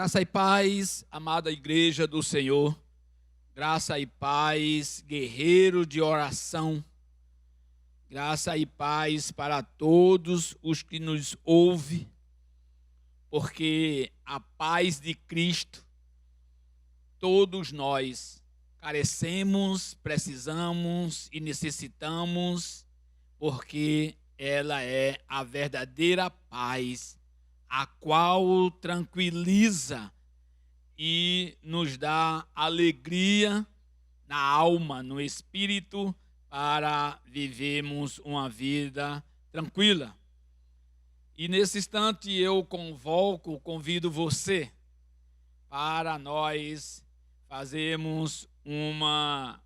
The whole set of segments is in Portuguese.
Graça e paz, amada igreja do Senhor. Graça e paz, guerreiro de oração. Graça e paz para todos os que nos ouvem, porque a paz de Cristo, todos nós carecemos, precisamos e necessitamos, porque ela é a verdadeira paz, a qual tranquiliza e nos dá alegria na alma, no espírito, para vivermos uma vida tranquila. E nesse instante eu convido você para nós fazermos uma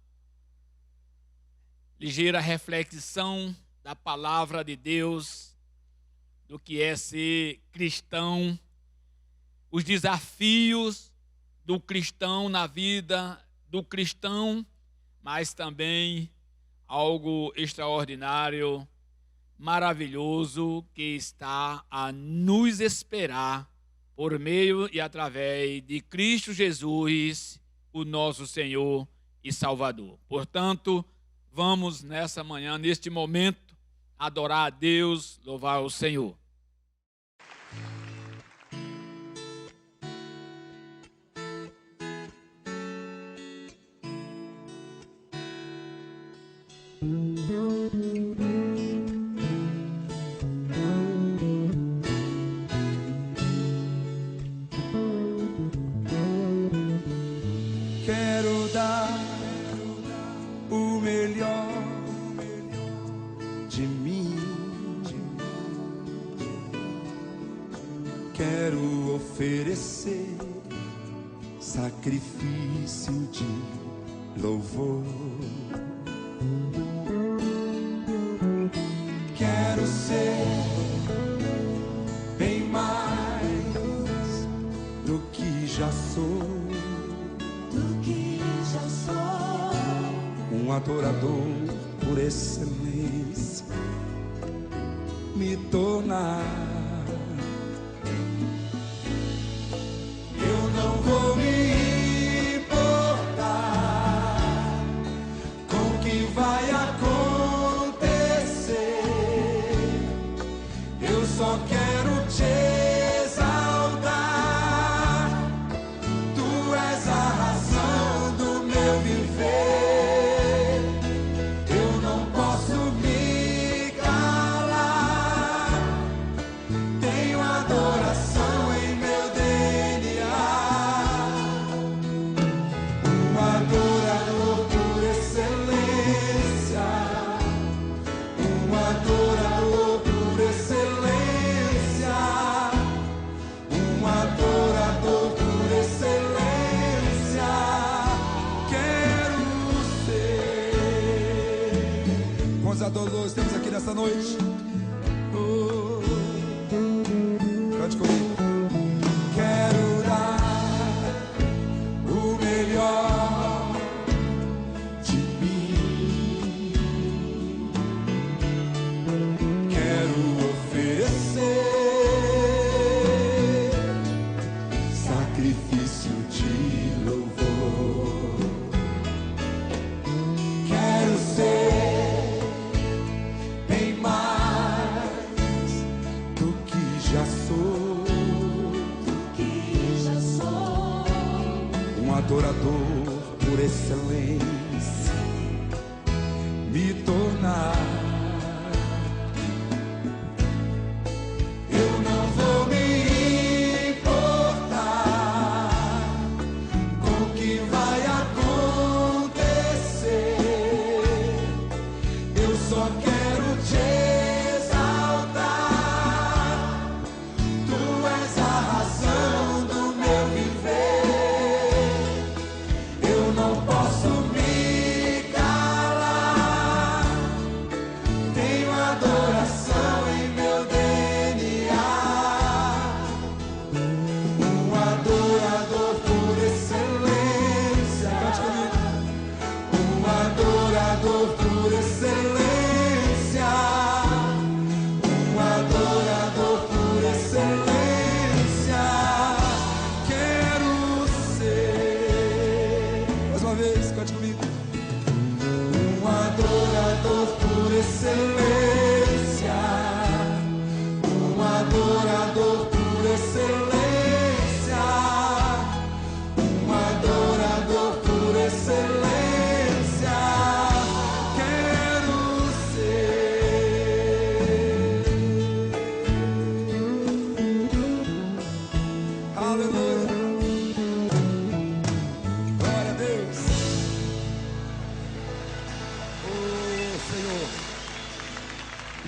ligeira reflexão da palavra de Deus, do que é ser cristão, os desafios do cristão na vida do cristão, mas também algo extraordinário, maravilhoso, que está a nos esperar por meio e através de Cristo Jesus, o nosso Senhor e Salvador. Portanto, vamos nessa manhã, neste momento, adorar a Deus, louvar o Senhor. Quero dar o melhor de mim. Quero oferecer sacrifício de louvor. Quero ser bem mais do que já sou. Um adorador por excelência, me tornar. Eu não vou me importar com o que vai acontecer. Eu só quero te exaltar. Tu és a razão do meu viver. Adoradores temos aqui nessa noite. Cante comigo. Quero dar o melhor de mim. Quero oferecer sacrifício de louvor. Quero ser adorador por excelência, me tornar. Eu não vou me importar com o que vai acontecer. Eu só quero te exaltar. Tu és a razão do meu viver. Não posso me calar. Tenho adoração em meu DNA. Um adorador por excelência. Um adorador por excelência.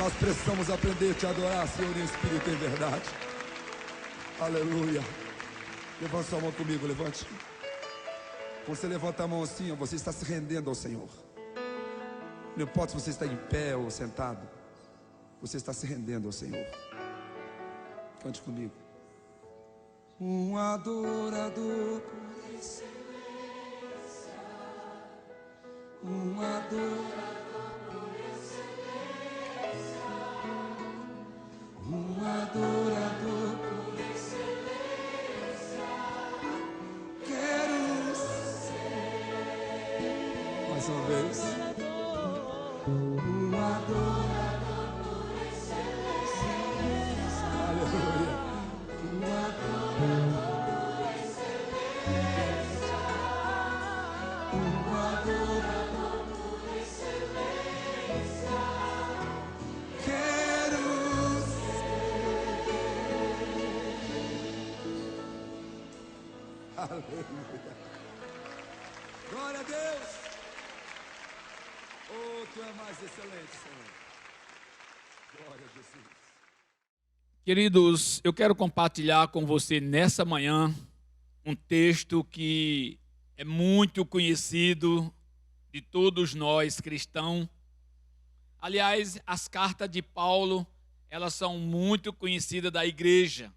Nós precisamos aprender a te adorar, Senhor, em espírito e em verdade. Aleluia. Levante sua mão comigo, levante. Quando você levanta a mão assim, você está se rendendo ao Senhor. Não importa se você está em pé ou sentado, você está se rendendo ao Senhor. Cante comigo. Um adorador por excelência, um adorador por excelência, um adorador por excelência. Quero ser mais uma vez. Um adorador por excelência. Aleluia. Um adorador por excelência. Um adorador por excelência. Quero ser. Aleluia. Glória a Deus. Oh, tu é mais excelente, Senhor. Glória a Jesus. Queridos, eu quero compartilhar com você nessa manhã um texto que é muito conhecido de todos nós cristãos. Aliás, as cartas de Paulo, elas são muito conhecidas da igreja,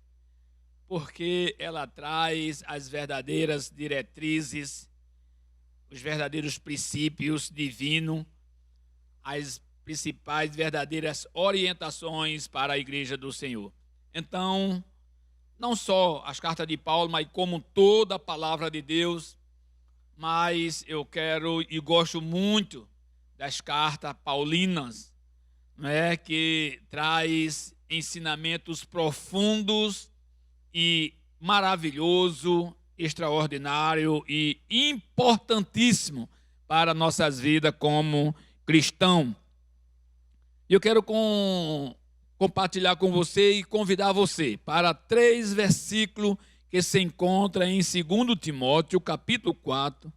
porque ela traz as verdadeiras diretrizes, os verdadeiros princípios divinos, as principais verdadeiras orientações para a igreja do Senhor. Então, não só as cartas de Paulo, mas como toda a palavra de Deus, mas eu quero e gosto muito das cartas paulinas, né, que traz ensinamentos profundos e maravilhoso, extraordinário e importantíssimo para nossas vidas como cristão. Eu quero compartilhar com você e convidar você para 3 versículos que se encontram em 2 Timóteo, capítulo 4,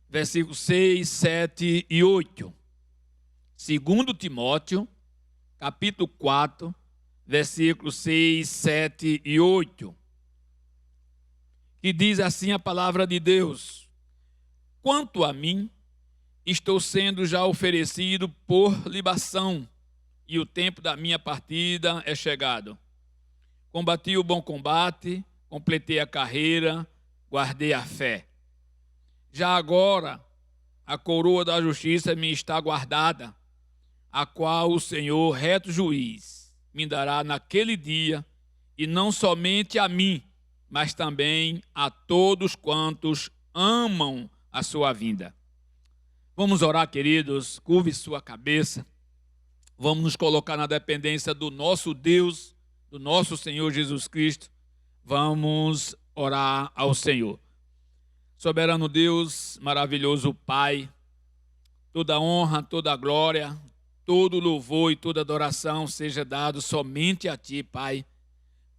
versículos 6, 7 e 8. 2 Timóteo, capítulo 4, versículos 6, 7 e 8. Que diz assim a palavra de Deus: quanto a mim, estou sendo já oferecido por libação, e o tempo da minha partida é chegado. Combati o bom combate, completei a carreira, guardei a fé. Já agora, a coroa da justiça me está guardada, a qual o Senhor, reto juiz, me dará naquele dia, e não somente a mim, mas também a todos quantos amam a sua vinda. Vamos orar, queridos, curve sua cabeça. Vamos nos colocar na dependência do nosso Deus, do nosso Senhor Jesus Cristo. Vamos orar ao Senhor. Soberano Deus, maravilhoso Pai, toda honra, toda glória, todo louvor e toda adoração seja dado somente a Ti, Pai,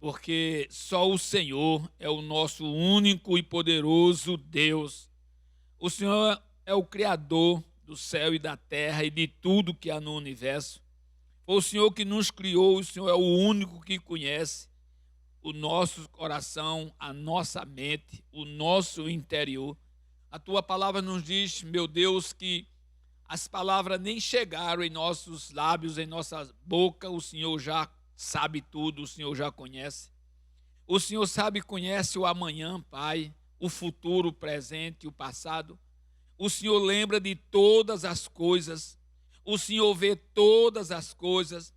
porque só o Senhor é o nosso único e poderoso Deus. O Senhor é o Criador do céu e da terra e de tudo que há no universo. Foi o Senhor que nos criou, o Senhor é o único que conhece o nosso coração, a nossa mente, o nosso interior. A Tua palavra nos diz, meu Deus, que as palavras nem chegaram em nossos lábios, em nossa boca, o Senhor já sabe tudo, o Senhor já conhece. O Senhor sabe e conhece o amanhã, Pai, o futuro, o presente e o passado. O Senhor lembra de todas as coisas. O Senhor vê todas as coisas.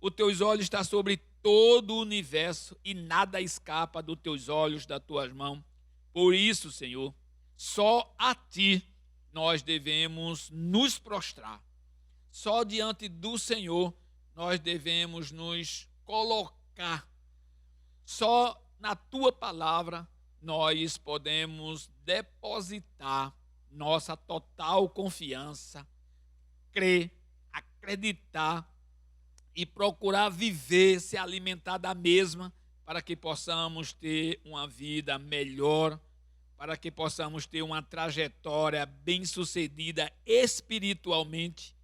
Os teus olhos estão sobre todo o universo e nada escapa dos teus olhos, das tuas mãos. Por isso, Senhor, só a Ti nós devemos nos prostrar. Só diante do Senhor nós devemos nos colocar. Só na Tua palavra nós podemos depositar nossa total confiança, crer, acreditar e procurar viver, se alimentar da mesma, para que possamos ter uma vida melhor, para que possamos ter uma trajetória bem-sucedida espiritualmente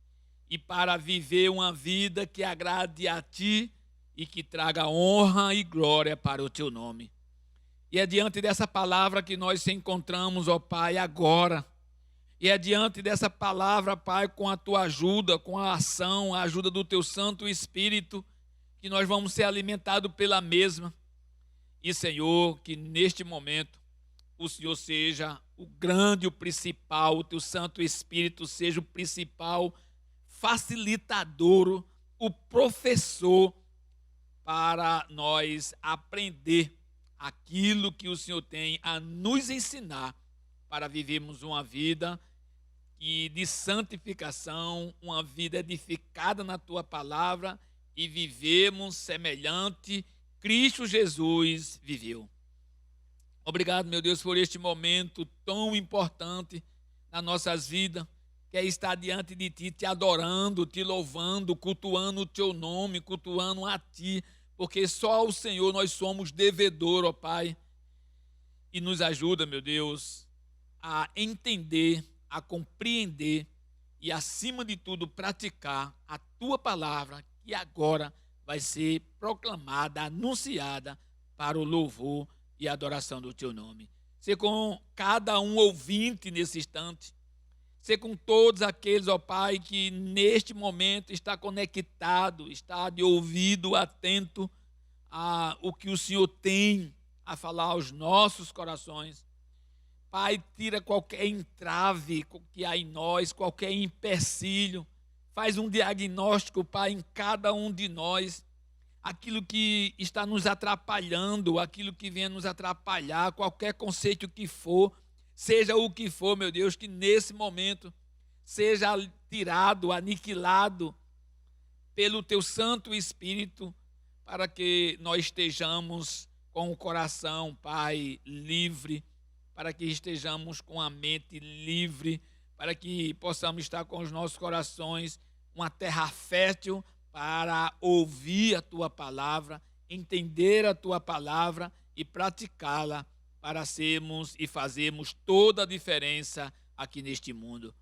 e para viver uma vida que agrade a Ti e que traga honra e glória para o Teu nome. E é diante dessa palavra que nós se encontramos, ó Pai, agora. E é diante dessa palavra, Pai, com a Tua ajuda, com a ação, a ajuda do Teu Santo Espírito, que nós vamos ser alimentados pela mesma. E, Senhor, que neste momento o Senhor seja o grande, o principal, o Teu Santo Espírito seja o principal facilitador, o professor para nós aprender aquilo que o Senhor tem a nos ensinar para vivermos uma vida de santificação, uma vida edificada na Tua palavra e vivemos semelhante Cristo Jesus viveu. Obrigado, meu Deus, por este momento tão importante nas nossas vidas, que é estar diante de Ti, Te adorando, Te louvando, cultuando o Teu nome, cultuando a Ti, porque só ao Senhor nós somos devedor, ó Pai. E nos ajuda, meu Deus, a entender, a compreender e, acima de tudo, praticar a Tua palavra, que agora vai ser proclamada, anunciada para o louvor e adoração do Teu nome. Ser com cada um ouvinte nesse instante, ser com todos aqueles, ó Pai, que neste momento está conectado, está de ouvido atento a o que o Senhor tem a falar aos nossos corações. Pai, tira qualquer entrave que há em nós, qualquer empecilho. Faz um diagnóstico, Pai, em cada um de nós. Aquilo que está nos atrapalhando, aquilo que venha nos atrapalhar, qualquer conceito que for, seja o que for, meu Deus, que nesse momento seja tirado, aniquilado pelo Teu Santo Espírito, para que nós estejamos com o coração, Pai, livre, para que estejamos com a mente livre, para que possamos estar com os nossos corações uma terra fértil para ouvir a Tua palavra, entender a Tua palavra e praticá-la, para sermos e fazermos toda a diferença aqui neste mundo.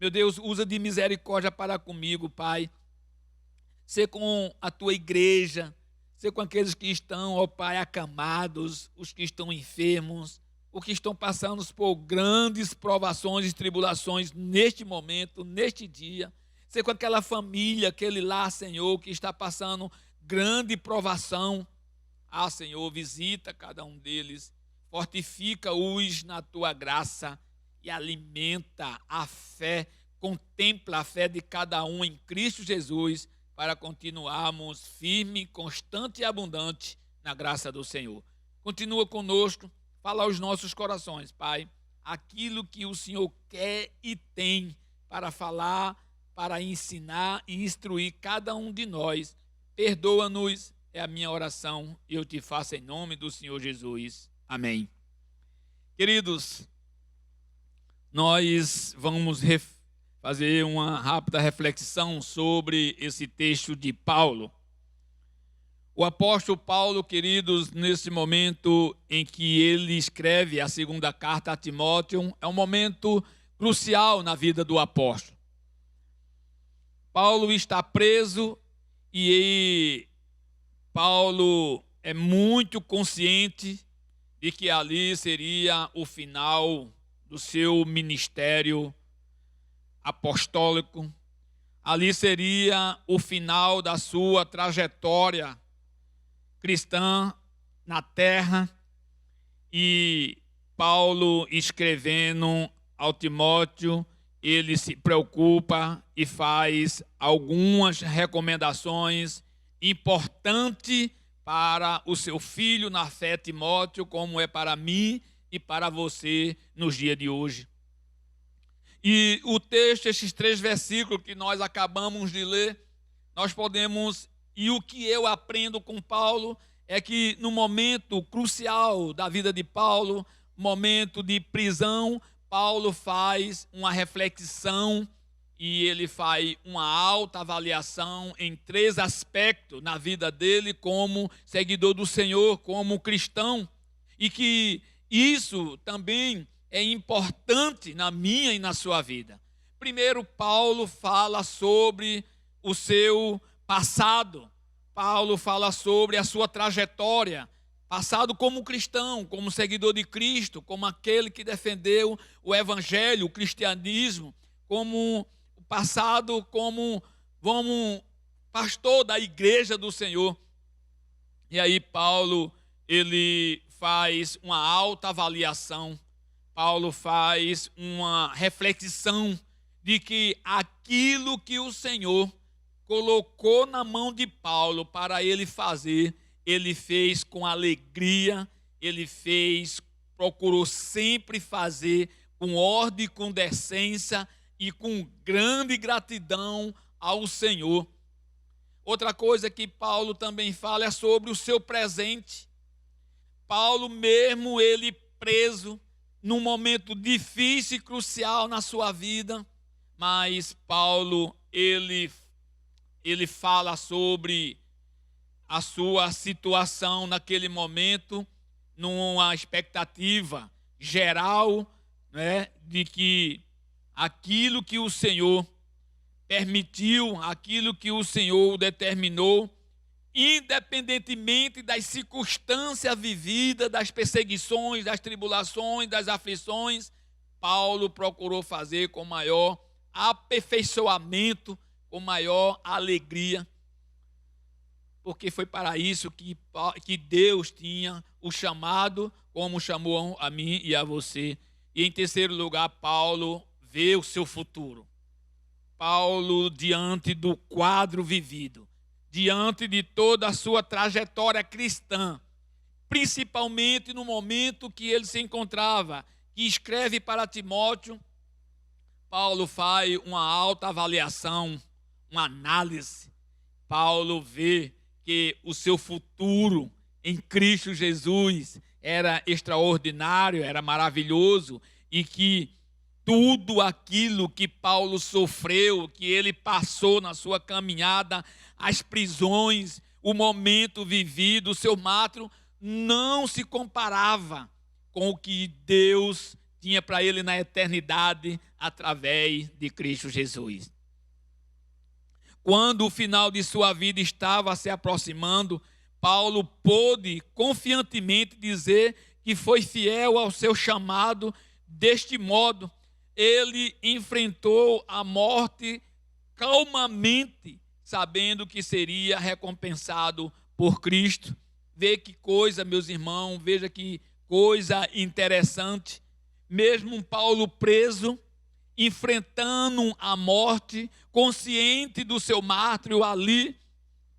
Meu Deus, usa de misericórdia para comigo, Pai. Ser com a Tua igreja, ser com aqueles que estão, ó Pai, acamados, os que estão enfermos, os que estão passando por grandes provações e tribulações neste momento, neste dia. Ser com aquela família, aquele lá, Senhor, que está passando grande provação. Ah, Senhor, visita cada um deles. Fortifica-os na Tua graça e alimenta a fé, contempla a fé de cada um em Cristo Jesus, para continuarmos firme, constante e abundante na graça do Senhor. Continua conosco, fala aos nossos corações, Pai, aquilo que o Senhor quer e tem para falar, para ensinar e instruir cada um de nós. Perdoa-nos, é a minha oração, e eu te faço em nome do Senhor Jesus. Amém. Queridos, nós vamos fazer uma rápida reflexão sobre esse texto de Paulo. O apóstolo Paulo, queridos, nesse momento em que ele escreve a segunda carta a Timóteo, é um momento crucial na vida do apóstolo. Paulo está preso e Paulo é muito consciente de que ali seria o final do seu ministério apostólico. Ali seria o final da sua trajetória cristã na terra. E Paulo, escrevendo ao Timóteo, ele se preocupa e faz algumas recomendações importantes para o seu filho na fé, Timóteo, como é para mim e para você nos dias de hoje. E o texto, esses 3 versículos que nós acabamos de ler, nós podemos, e o que eu aprendo com Paulo, é que no momento crucial da vida de Paulo, momento de prisão, Paulo faz uma reflexão e ele faz uma alta avaliação em 3 aspectos na vida dele como seguidor do Senhor, como cristão, e que isso também é importante na minha e na sua vida. primeiro Paulo fala sobre o seu passado. Paulo fala sobre a sua trajetória, passado como cristão, como seguidor de Cristo, como aquele que defendeu o evangelho, o cristianismo, como passado como pastor da igreja do Senhor. E aí Paulo, ele faz uma autoavaliação. Paulo faz uma reflexão de que aquilo que o Senhor colocou na mão de Paulo para ele fazer, ele fez com alegria, ele procurou sempre fazer com ordem, com decência e com grande gratidão ao Senhor. Outra coisa que Paulo também fala é sobre o seu presente. Paulo, mesmo ele preso num momento difícil e crucial na sua vida, mas Paulo, ele fala sobre a sua situação naquele momento, numa expectativa geral, né, de que aquilo que o Senhor permitiu, aquilo que o Senhor determinou, independentemente das circunstâncias vividas, das perseguições, das tribulações, das aflições, Paulo procurou fazer com maior aperfeiçoamento, com maior alegria, porque foi para isso que Deus tinha o chamado, como chamou a mim e a você. E em terceiro lugar, Paulo vê o seu futuro. Paulo, diante do quadro vivido, diante de toda a sua trajetória cristã, principalmente no momento que ele se encontrava, que escreve para Timóteo, Paulo faz uma autoavaliação, uma análise. Paulo vê que o seu futuro em Cristo Jesus era extraordinário, era maravilhoso, e que tudo aquilo que Paulo sofreu, que ele passou na sua caminhada, as prisões, o momento vivido, o seu martírio, não se comparava com o que Deus tinha para ele na eternidade através de Cristo Jesus. Quando o final de sua vida estava se aproximando, Paulo pôde confiantemente dizer que foi fiel ao seu chamado. Deste modo, ele enfrentou a morte calmamente, sabendo que seria recompensado por Cristo. Veja que coisa, meus irmãos, veja que coisa interessante. Mesmo Paulo preso, enfrentando a morte, consciente do seu martírio ali,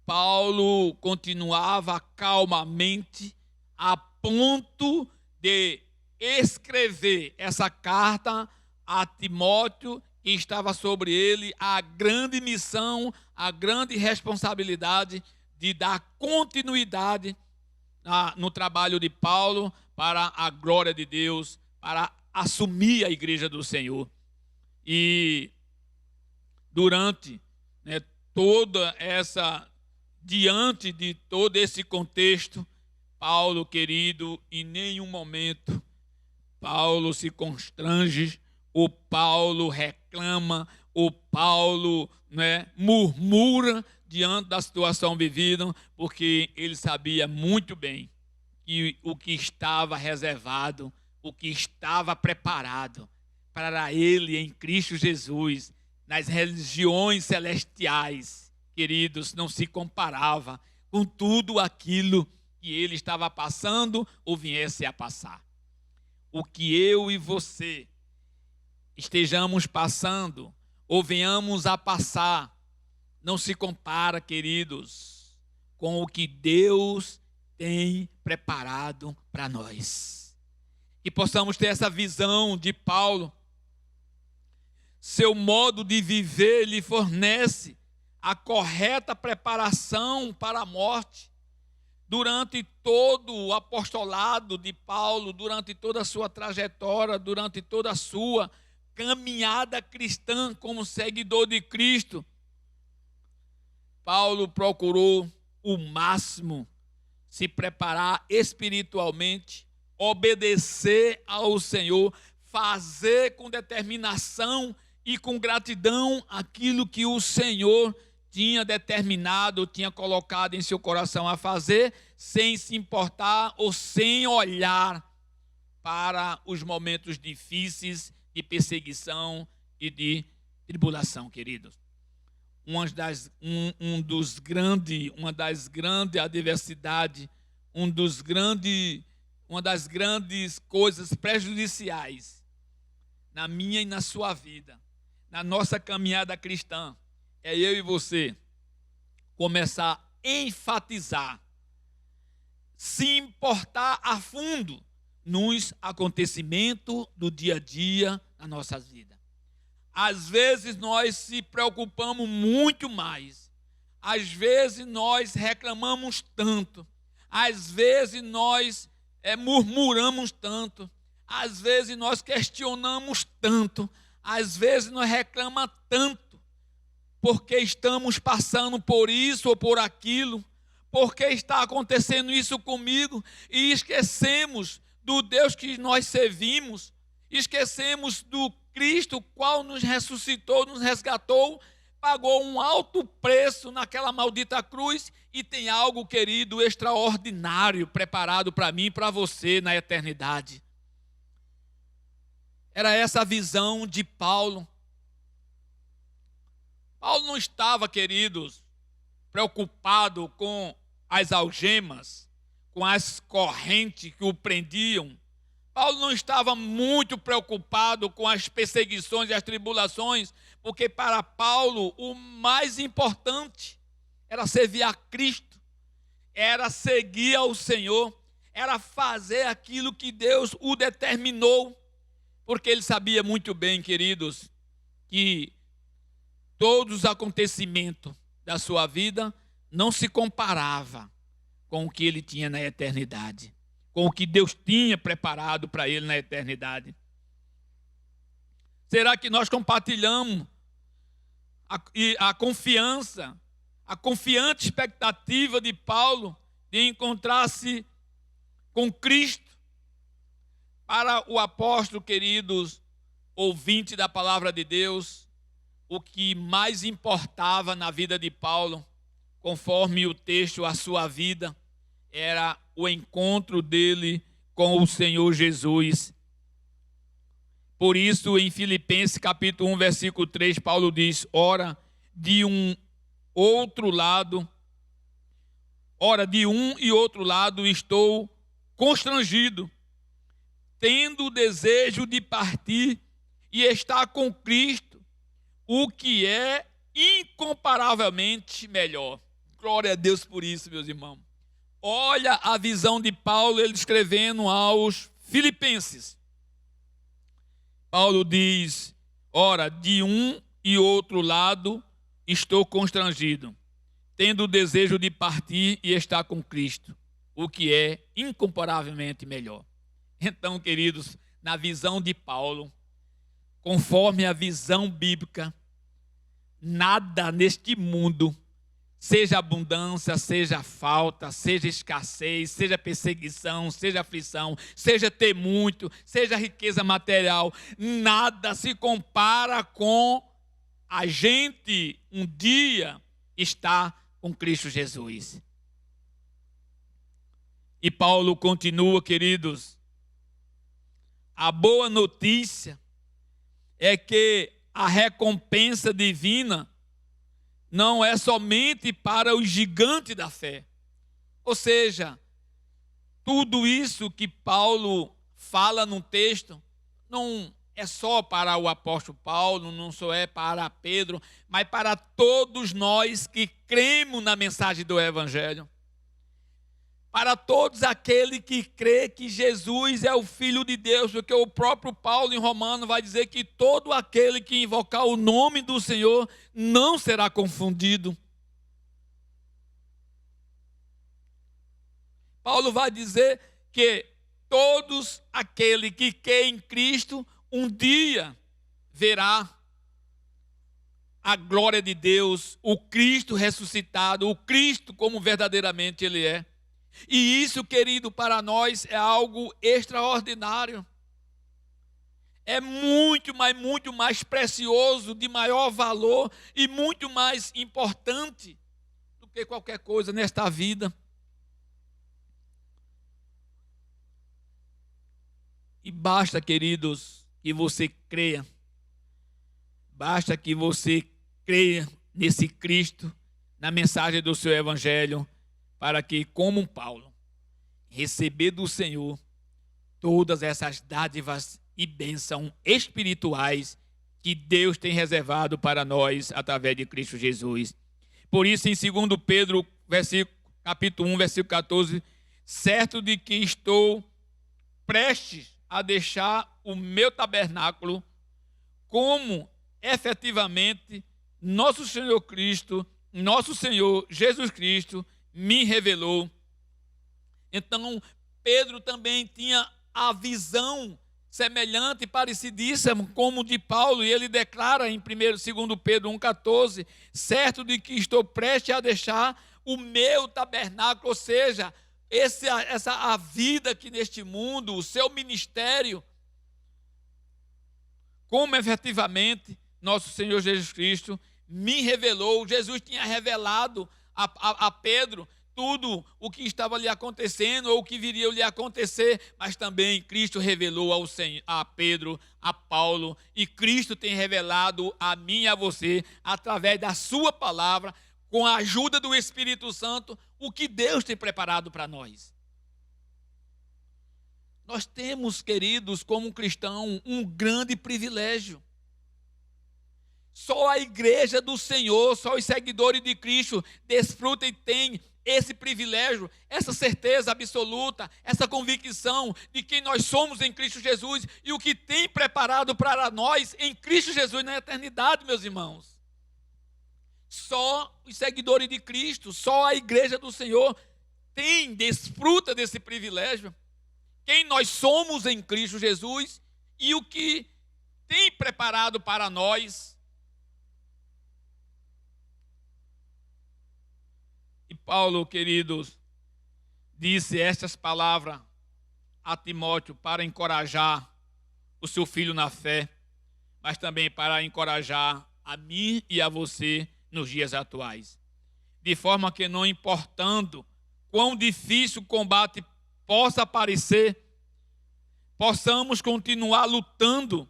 Paulo continuava calmamente, a ponto de escrever essa carta a Timóteo, que estava sobre ele a grande missão, a grande responsabilidade de dar continuidade no trabalho de Paulo para a glória de Deus, para assumir a igreja do Senhor. E durante diante de todo esse contexto, Paulo, querido, em nenhum momento Paulo se constrange, o Paulo reclama, o Paulo murmura diante da situação vivida, porque ele sabia muito bem que o que estava reservado, o que estava preparado para ele em Cristo Jesus, nas regiões celestiais, queridos, não se comparava com tudo aquilo que ele estava passando ou viesse a passar. O que eu e você estejamos passando ou venhamos a passar, não se compara, queridos, com o que Deus tem preparado para nós. Que possamos ter essa visão de Paulo. Seu modo de viver lhe fornece a correta preparação para a morte. Durante todo o apostolado de Paulo, durante toda a sua trajetória, durante toda a sua caminhada cristã como seguidor de Cristo, Paulo procurou o máximo se preparar espiritualmente, obedecer ao Senhor, fazer com determinação e com gratidão aquilo que o Senhor tinha determinado, tinha colocado em seu coração a fazer, sem se importar ou sem olhar para os momentos difíceis de perseguição e de tribulação, queridos. Uma das grandes adversidades, uma das grandes coisas prejudiciais na minha e na sua vida, na nossa caminhada cristã, é eu e você começar a enfatizar, se importar a fundo nos acontecimentos do dia a dia na nossa vida. Às vezes nós se preocupamos muito mais, às vezes nós reclamamos tanto, às vezes nós murmuramos tanto, às vezes nós questionamos tanto, às vezes nós reclamamos tanto, porque estamos passando por isso ou por aquilo, porque está acontecendo isso comigo, e esquecemos do Deus que nós servimos, esquecemos do Cristo, qual nos ressuscitou, nos resgatou, pagou um alto preço naquela maldita cruz, e tem algo, querido, extraordinário preparado para mim e para você na eternidade. Era essa a visão de Paulo. Paulo não estava, queridos, preocupado com as algemas, com as correntes que o prendiam. Paulo não estava muito preocupado com as perseguições e as tribulações, porque para Paulo o mais importante era servir a Cristo, era seguir ao Senhor, era fazer aquilo que Deus o determinou, porque ele sabia muito bem, queridos, que todos os acontecimentos da sua vida não se comparava com o que ele tinha na eternidade, com o que Deus tinha preparado para ele na eternidade. Será que nós compartilhamos a confiança, a confiante expectativa de Paulo de encontrar-se com Cristo? Para o apóstolo, queridos, ouvinte da palavra de Deus, o que mais importava na vida de Paulo, conforme o texto, a sua vida, era o encontro dele com o Senhor Jesus. Por isso, em Filipenses capítulo 1, versículo 3, Paulo diz: ora, de um e outro lado estou constrangido, tendo o desejo de partir e estar com Cristo, o que é incomparavelmente melhor. Glória a Deus por isso, meus irmãos. Olha a visão de Paulo, ele escrevendo aos Filipenses. Paulo diz: ora, de um e outro lado estou constrangido, tendo o desejo de partir e estar com Cristo, o que é incomparavelmente melhor. Então, queridos, na visão de Paulo, conforme a visão bíblica, nada neste mundo, seja abundância, seja falta, seja escassez, seja perseguição, seja aflição, seja ter muito, seja riqueza material, nada se compara com a gente um dia estar com Cristo Jesus. E Paulo continua, queridos, a boa notícia é que a recompensa divina não é somente para os gigantes da fé. Ou seja, tudo isso que Paulo fala no texto não é só para o apóstolo Paulo, não só é para Pedro, mas para todos nós que cremos na mensagem do Evangelho. Para todos aqueles que crê que Jesus é o Filho de Deus, porque o próprio Paulo em Romanos vai dizer que todo aquele que invocar o nome do Senhor não será confundido. Paulo vai dizer que todos aqueles que crê em Cristo um dia verá a glória de Deus, o Cristo ressuscitado, o Cristo como verdadeiramente Ele é. E isso, querido, para nós é algo extraordinário. é muito mais precioso, de maior valor e muito mais importante do que qualquer coisa nesta vida. E basta, queridos, que você creia. Basta que você creia nesse Cristo, na mensagem do seu Evangelho, para que, como Paulo, receber do Senhor todas essas dádivas e bênçãos espirituais que Deus tem reservado para nós através de Cristo Jesus. Por isso, em 2 Pedro, capítulo 1, versículo 14, certo de que estou prestes a deixar o meu tabernáculo, como efetivamente nosso Senhor Cristo, nosso Senhor Jesus Cristo me revelou. Então, Pedro também tinha a visão semelhante, parecidíssima, como de Paulo, e ele declara em 2 Pedro 1,14, certo de que estou prestes a deixar o meu tabernáculo, ou seja, a vida aqui neste mundo, o seu ministério, como efetivamente nosso Senhor Jesus Cristo me revelou. Jesus tinha revelado a Pedro tudo o que estava lhe acontecendo ou o que viria lhe acontecer, mas também Cristo revelou a Pedro, a Paulo, e Cristo tem revelado a mim e a você, através da sua palavra, com a ajuda do Espírito Santo, o que Deus tem preparado para nós. Nós temos, queridos, como cristão, um grande privilégio. Só a igreja do Senhor, só os seguidores de Cristo desfrutam e têm esse privilégio, essa certeza absoluta, essa convicção de quem nós somos em Cristo Jesus e o que tem preparado para nós em Cristo Jesus na eternidade, meus irmãos. Só os seguidores de Cristo, só a igreja do Senhor desfruta desse privilégio. Quem nós somos em Cristo Jesus e o que tem preparado para nós. E Paulo, queridos, disse estas palavras a Timóteo para encorajar o seu filho na fé, mas também para encorajar a mim e a você nos dias atuais. De forma que, não importando quão difícil o combate possa parecer, possamos continuar lutando.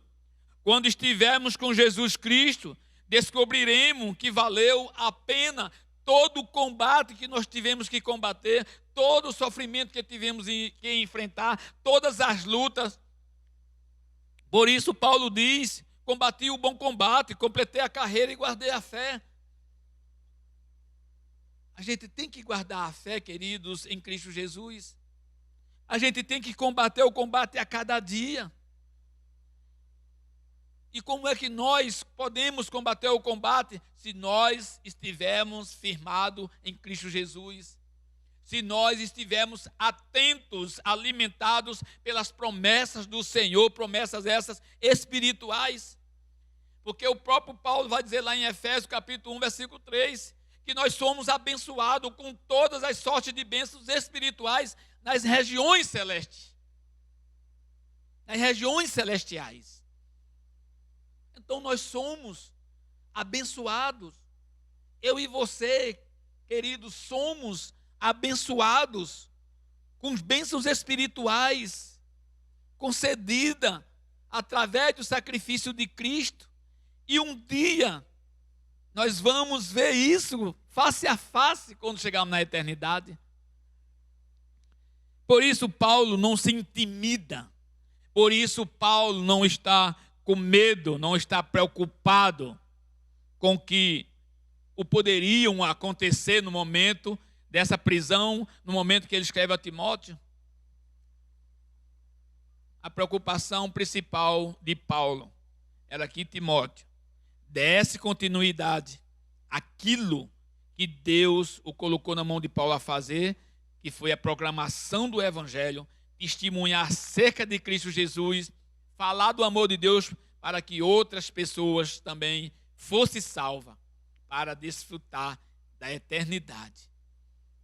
Quando estivermos com Jesus Cristo, descobriremos que valeu a pena todo o combate que nós tivemos que combater, todo o sofrimento que tivemos que enfrentar, todas as lutas. Por isso Paulo diz, combati o bom combate, completei a carreira e guardei a fé. A gente tem que guardar a fé, queridos, em Cristo Jesus. A gente tem que combater o combate a cada dia. E como é que nós podemos combater o combate? Se nós estivermos firmados em Cristo Jesus. Se nós estivermos atentos, alimentados pelas promessas do Senhor, promessas essas espirituais. Porque o próprio Paulo vai dizer lá em Efésios capítulo 1, versículo 3, que nós somos abençoados com todas as sortes de bênçãos espirituais nas regiões celestes. Nas regiões celestiais. Então nós somos abençoados. Eu e você, queridos, somos abençoados com bênçãos espirituais concedidas através do sacrifício de Cristo. E um dia nós vamos ver isso face a face quando chegarmos na eternidade. Por isso Paulo não se intimida. Por isso Paulo não está com medo, não está preocupado com que o poderiam acontecer no momento dessa prisão, no momento que ele escreve a Timóteo. A preocupação principal de Paulo era que Timóteo desse continuidade àquilo que Deus o colocou na mão de Paulo a fazer, que foi a proclamação do Evangelho, testemunhar acerca de Cristo Jesus, falar do amor de Deus para que outras pessoas também fossem salvas, para desfrutar da eternidade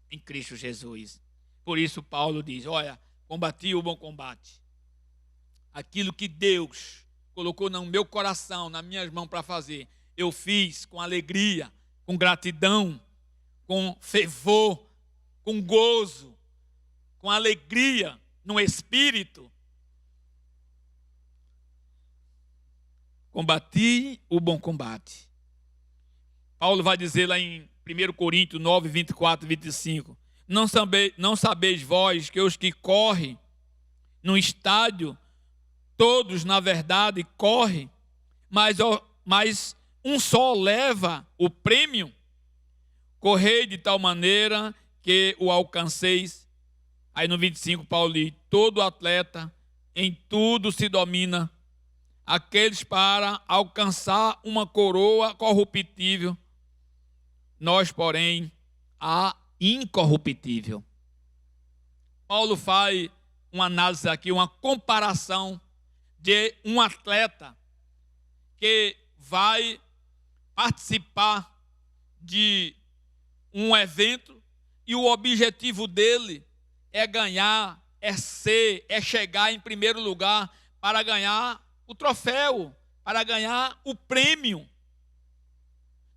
em Cristo Jesus. Por isso Paulo diz, olha, combati o bom combate. Aquilo que Deus colocou no meu coração, nas minhas mãos para fazer, eu fiz com alegria, com gratidão, com fervor, com gozo, com alegria no espírito. Combati o bom combate. Paulo vai dizer lá em 1 Coríntios 9, 24 e 25. Não sabeis vós que os que correm no estádio, todos na verdade correm, mas um só leva o prêmio? Correi de tal maneira que o alcanceis. Aí no 25 Paulo diz, todo atleta em tudo se domina, aqueles para alcançar uma coroa corruptível, nós, porém, a incorruptível. Paulo faz uma análise aqui, uma comparação de um atleta que vai participar de um evento e o objetivo dele é ganhar, é chegar em primeiro lugar para ganhar o troféu, para ganhar o prêmio.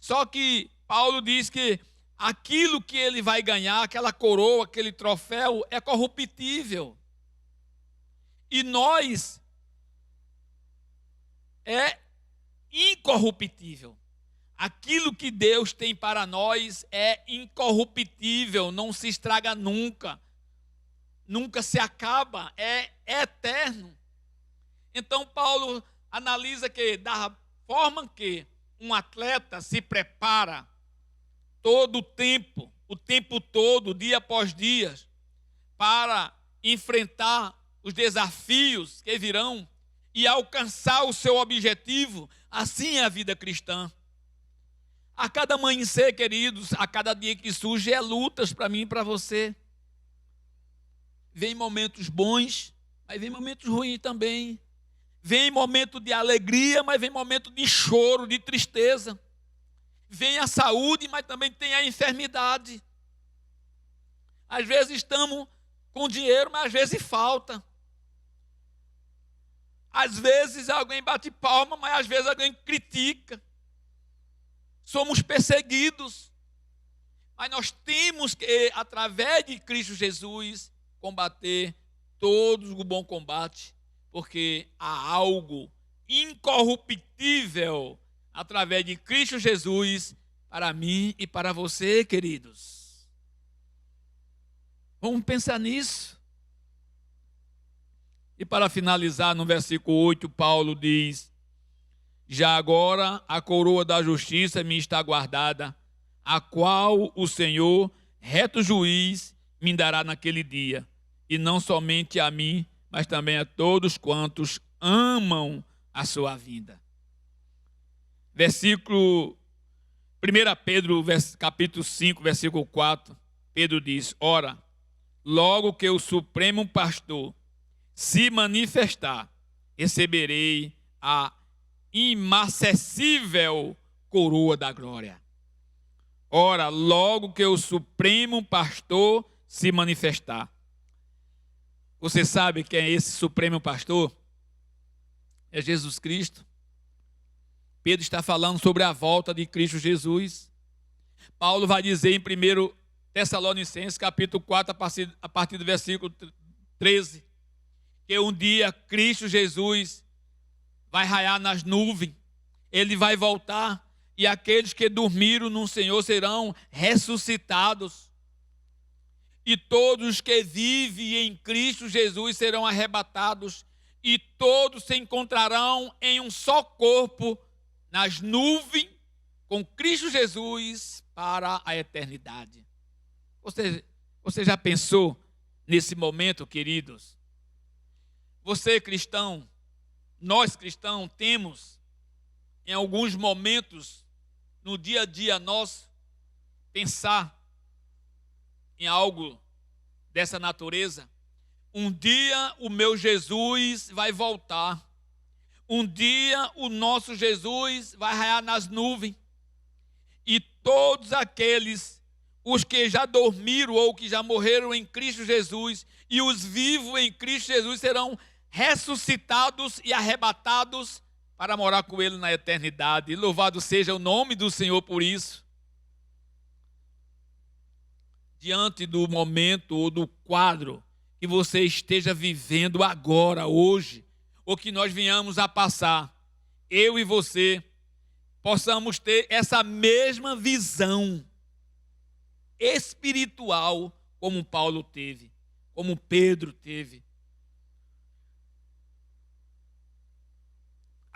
Só que Paulo diz que aquilo que ele vai ganhar, aquela coroa, aquele troféu, é corruptível. E nós é incorruptível. Aquilo que Deus tem para nós é incorruptível, não se estraga nunca, nunca se acaba, é eterno. Então Paulo analisa que da forma que um atleta se prepara todo o tempo todo, dia após dia, para enfrentar os desafios que virão e alcançar o seu objetivo, assim é a vida cristã. A cada amanhecer, queridos, a cada dia que surge é lutas para mim e para você. Vem momentos bons, mas vem momentos ruins também. Vem momento de alegria, mas vem momento de choro, de tristeza. Vem a saúde, mas também tem a enfermidade. Às vezes estamos com dinheiro, mas às vezes falta. Às vezes alguém bate palma, mas às vezes alguém critica. Somos perseguidos. Mas nós temos que, através de Cristo Jesus, combater todos o bom combate, porque há algo incorruptível através de Cristo Jesus para mim e para você, queridos. Vamos pensar nisso. E para finalizar, no versículo 8, Paulo diz, já agora a coroa da justiça me está guardada, a qual o Senhor, reto juiz, me dará naquele dia, e não somente a mim, mas também a todos quantos amam a sua vinda. Versículo 1 Pedro, capítulo 5, versículo 4, Pedro diz, ora, logo que o Supremo Pastor se manifestar, receberei a inacessível coroa da glória. Ora, logo que o Supremo Pastor se manifestar. Você sabe quem é esse Supremo Pastor? É Jesus Cristo. Pedro está falando sobre a volta de Cristo Jesus. Paulo vai dizer em 1 Tessalonicenses, capítulo 4, a partir do versículo 13, que um dia Cristo Jesus vai raiar nas nuvens, ele vai voltar, e aqueles que dormiram no Senhor serão ressuscitados. E todos que vivem em Cristo Jesus serão arrebatados, e todos se encontrarão em um só corpo, nas nuvens, com Cristo Jesus para a eternidade. Você já pensou nesse momento, queridos? Você cristão, nós cristãos temos, em alguns momentos, no dia a dia nosso, pensar em algo dessa natureza. Um dia o meu Jesus vai voltar. Um dia o nosso Jesus vai raiar nas nuvens. E todos aqueles, os que já dormiram ou que já morreram em Cristo Jesus, e os vivos em Cristo Jesus serão ressuscitados e arrebatados para morar com Ele na eternidade. E louvado seja o nome do Senhor por isso. Diante do momento ou do quadro que você esteja vivendo agora, hoje, ou que nós venhamos a passar, eu e você, possamos ter essa mesma visão espiritual como Paulo teve, como Pedro teve.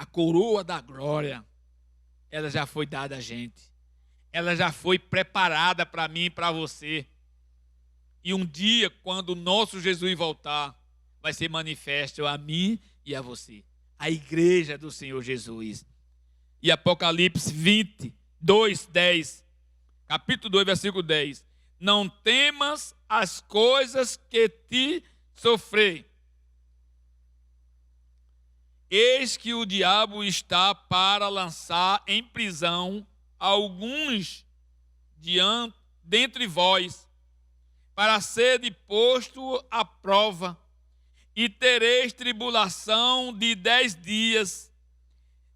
A coroa da glória, ela já foi dada a gente. Ela já foi preparada para mim e para você. E um dia, quando o nosso Jesus voltar, vai ser manifesto a mim e a você. A igreja do Senhor Jesus. E Apocalipse 22, 10. Capítulo 2, versículo 10. Não temas as coisas que te sofrei. Eis que o diabo está para lançar em prisão alguns dentre vós, para ser posto à prova, e tereis tribulação de 10 dias.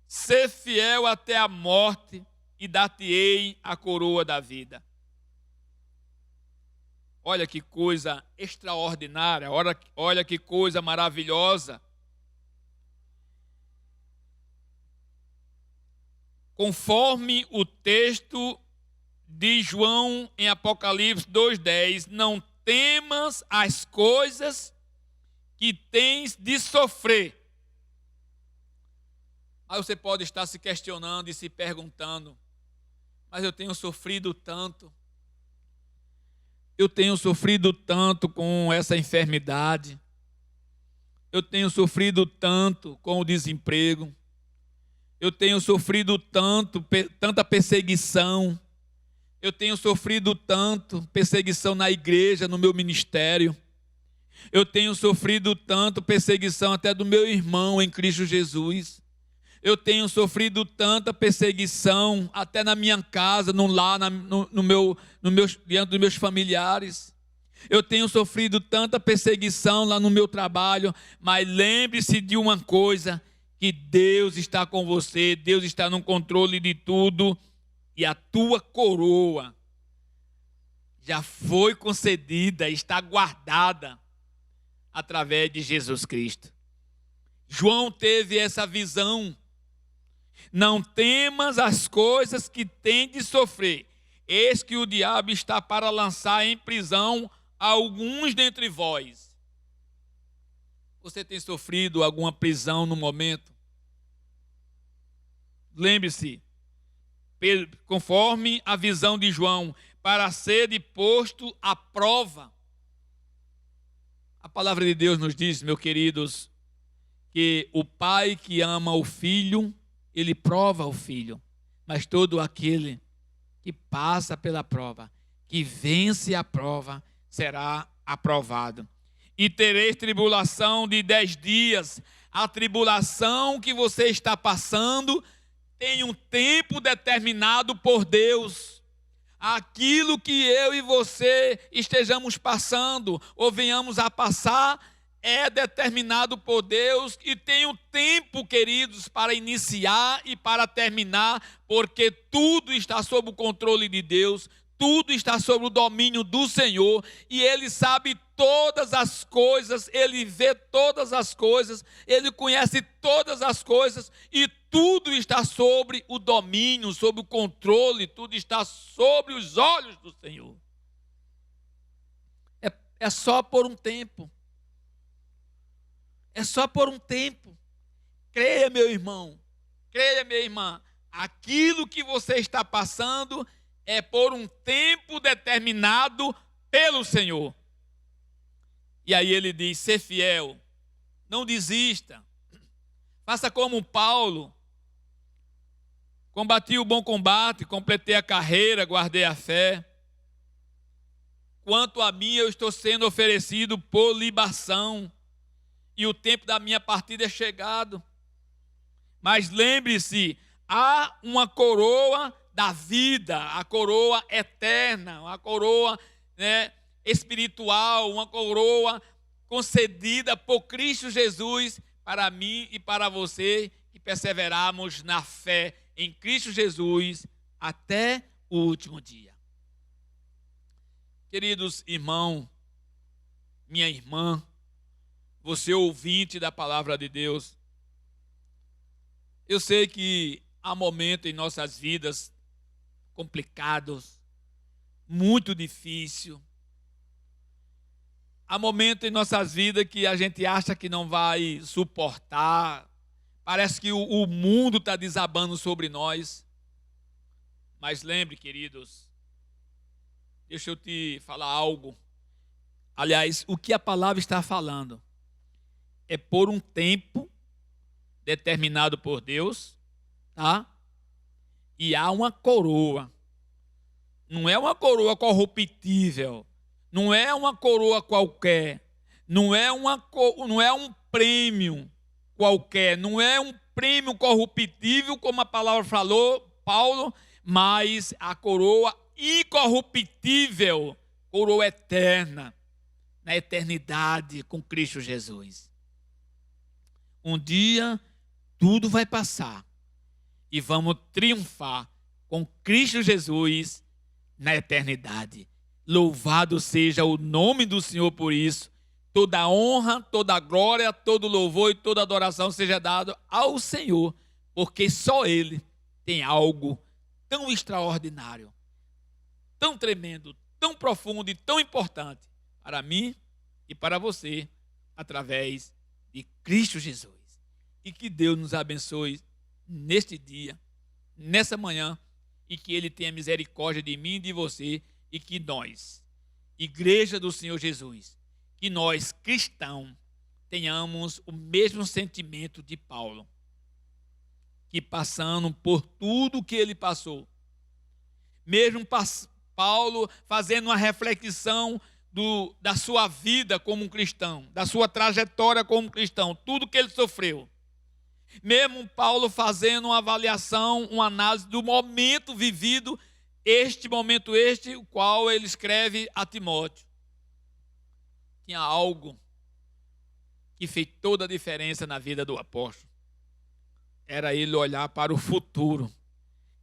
Ser fiel até a morte, e dar-te-ei a coroa da vida. Olha que coisa extraordinária, olha que coisa maravilhosa. Conforme o texto de João em Apocalipse 2,10, não temas as coisas que tens de sofrer. Aí você pode estar se questionando e se perguntando, mas eu tenho sofrido tanto. Eu tenho sofrido tanto com essa enfermidade. Eu tenho sofrido tanto com o desemprego. Eu tenho sofrido tanta perseguição. Eu tenho sofrido tanto perseguição na igreja, no meu ministério. Eu tenho sofrido tanto perseguição até do meu irmão em Cristo Jesus. Eu tenho sofrido tanta perseguição até na minha casa, no lar, diante dos meus familiares. Eu tenho sofrido tanta perseguição lá no meu trabalho, mas lembre-se de uma coisa, que Deus está com você, Deus está no controle de tudo, e a tua coroa já foi concedida, está guardada através de Jesus Cristo. João teve essa visão. Não temas as coisas que tem de sofrer. Eis que o diabo está para lançar em prisão alguns dentre vós. Você tem sofrido alguma prisão no momento? Lembre-se, conforme a visão de João, para ser posto à prova. A palavra de Deus nos diz, meus queridos, que o pai que ama o filho, ele prova o filho, mas todo aquele que passa pela prova, que vence a prova, será aprovado. E tereis tribulação de 10 dias. A tribulação que você está passando tem um tempo determinado por Deus. Aquilo que eu e você estejamos passando, ou venhamos a passar, é determinado por Deus e tem um tempo, queridos, para iniciar e para terminar, porque tudo está sob o controle de Deus, tudo está sob o domínio do Senhor, e Ele sabe todas as coisas, Ele vê todas as coisas, Ele conhece todas as coisas, e tudo está sobre o domínio, sobre o controle, tudo está sobre os olhos do Senhor. É só por um tempo. É só por um tempo. Creia, meu irmão. Creia, minha irmã. Aquilo que você está passando é por um tempo determinado pelo Senhor. E aí ele diz, ser fiel. Não desista. Faça como Paulo. Combati o bom combate, completei a carreira, guardei a fé. Quanto a mim, eu estou sendo oferecido por libação. E o tempo da minha partida é chegado. Mas lembre-se, há uma coroa da vida, a coroa eterna, uma coroa espiritual, uma coroa concedida por Cristo Jesus para mim e para você, e perseverarmos na fé em Cristo Jesus até o último dia. Queridos irmãos, minha irmã, você ouvinte da palavra de Deus, eu sei que há momentos em nossas vidas complicados, muito difícil. Há momentos em nossas vidas que a gente acha que não vai suportar. Parece que o mundo está desabando sobre nós. Mas lembre, queridos, deixa eu te falar algo. Aliás, o que a palavra está falando é por um tempo determinado por Deus, tá? E há uma coroa. Não é uma coroa corruptível. Não é uma coroa qualquer. Não é um prêmio qualquer. Não é um prêmio corruptível, como a palavra falou, Paulo, mas a coroa incorruptível, coroa eterna, na eternidade com Cristo Jesus. Um dia tudo vai passar e vamos triunfar com Cristo Jesus na eternidade. Louvado seja o nome do Senhor por isso. Toda honra, toda glória, todo louvor e toda adoração seja dado ao Senhor, porque só Ele tem algo tão extraordinário, tão tremendo, tão profundo e tão importante para mim e para você, através de Cristo Jesus. E que Deus nos abençoe neste dia, nessa manhã, e que Ele tenha misericórdia de mim e de você, e que nós, Igreja do Senhor Jesus, que nós, cristãos, tenhamos o mesmo sentimento de Paulo, que passando por tudo que ele passou, mesmo Paulo fazendo uma reflexão da sua vida como um cristão, da sua trajetória como cristão, tudo que ele sofreu, mesmo Paulo fazendo uma avaliação, uma análise do momento vivido, o qual ele escreve a Timóteo. Tinha algo que fez toda a diferença na vida do apóstolo. Era ele olhar para o futuro.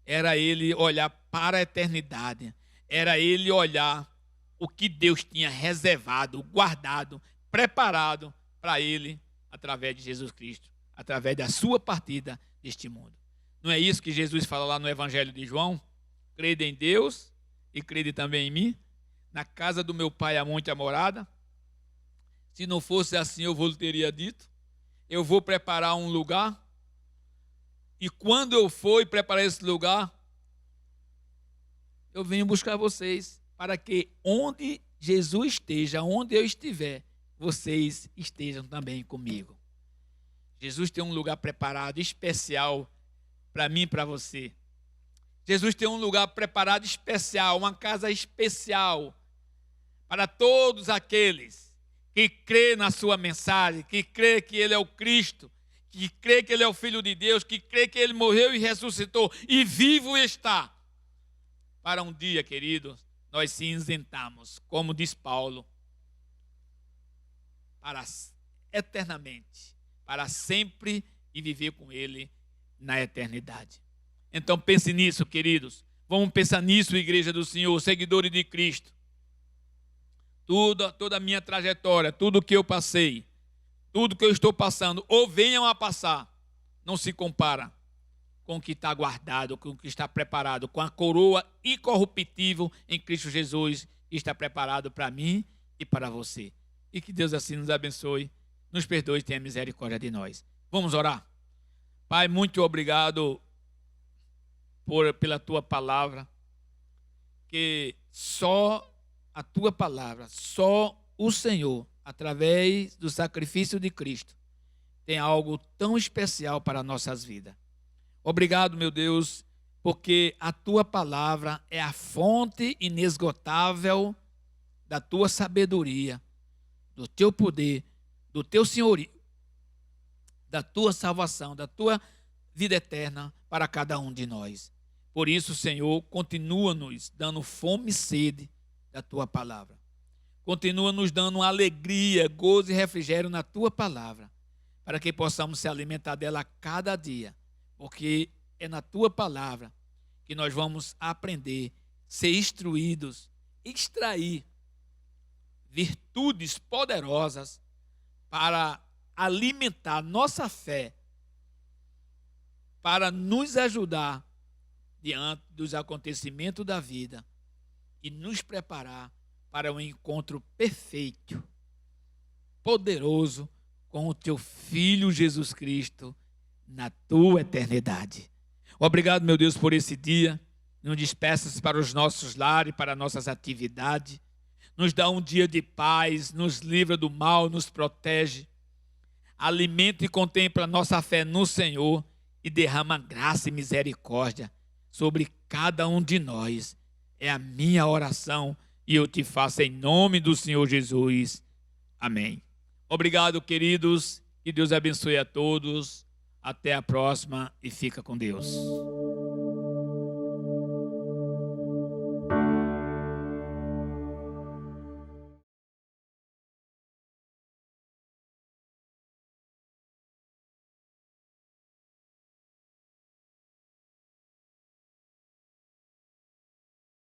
Era ele olhar para a eternidade. Era ele olhar o que Deus tinha reservado, guardado, preparado para ele através de Jesus Cristo, através da sua partida deste mundo. Não é isso que Jesus fala lá no Evangelho de João? Crede em Deus e crede também em mim. Na casa do meu pai há muita morada. Se não fosse assim, eu vou teria dito. Eu vou preparar um lugar. E quando eu for e preparar esse lugar, eu venho buscar vocês, para que onde Jesus esteja, onde eu estiver, vocês estejam também comigo. Jesus tem um lugar preparado especial para mim e para você. Jesus tem um lugar preparado especial, uma casa especial para todos aqueles que crê na sua mensagem, que crê que Ele é o Cristo, que crê que Ele é o Filho de Deus, que crê que Ele morreu e ressuscitou e vivo está. Para um dia, queridos, nós se isentamos, como diz Paulo, para eternamente, para sempre e viver com Ele na eternidade. Então pense nisso, queridos. Vamos pensar nisso, Igreja do Senhor, seguidores de Cristo. Toda a minha trajetória, tudo que eu passei, tudo que eu estou passando, ou venham a passar, não se compara com o que está guardado, com o que está preparado, com a coroa incorruptível em Cristo Jesus, que está preparado para mim e para você. E que Deus assim nos abençoe, nos perdoe e tenha misericórdia de nós. Vamos orar? Pai, muito obrigado pela tua palavra, que só a tua palavra, só o Senhor, através do sacrifício de Cristo, tem algo tão especial para nossas vidas. Obrigado, meu Deus, porque a tua palavra é a fonte inesgotável da tua sabedoria, do teu poder, do teu senhorio, da tua salvação, da tua vida eterna para cada um de nós. Por isso, Senhor, continua nos dando fome e sede da tua palavra. Continua nos dando alegria, gozo e refrigério na tua palavra, para que possamos se alimentar dela a cada dia, porque é na tua palavra que nós vamos aprender, ser instruídos, extrair virtudes poderosas para alimentar nossa fé, para nos ajudar diante dos acontecimentos da vida e nos preparar para um encontro perfeito, poderoso, com o teu Filho Jesus Cristo na tua eternidade. Obrigado, meu Deus, por esse dia. Nos despeças para os nossos lares, para nossas atividades. Nos dá um dia de paz, nos livra do mal, nos protege. Alimenta e contempla nossa fé no Senhor e derrama graça e misericórdia sobre cada um de nós. É a minha oração e eu te faço em nome do Senhor Jesus. Amém. Obrigado, queridos. Que Deus abençoe a todos. Até a próxima e fica com Deus.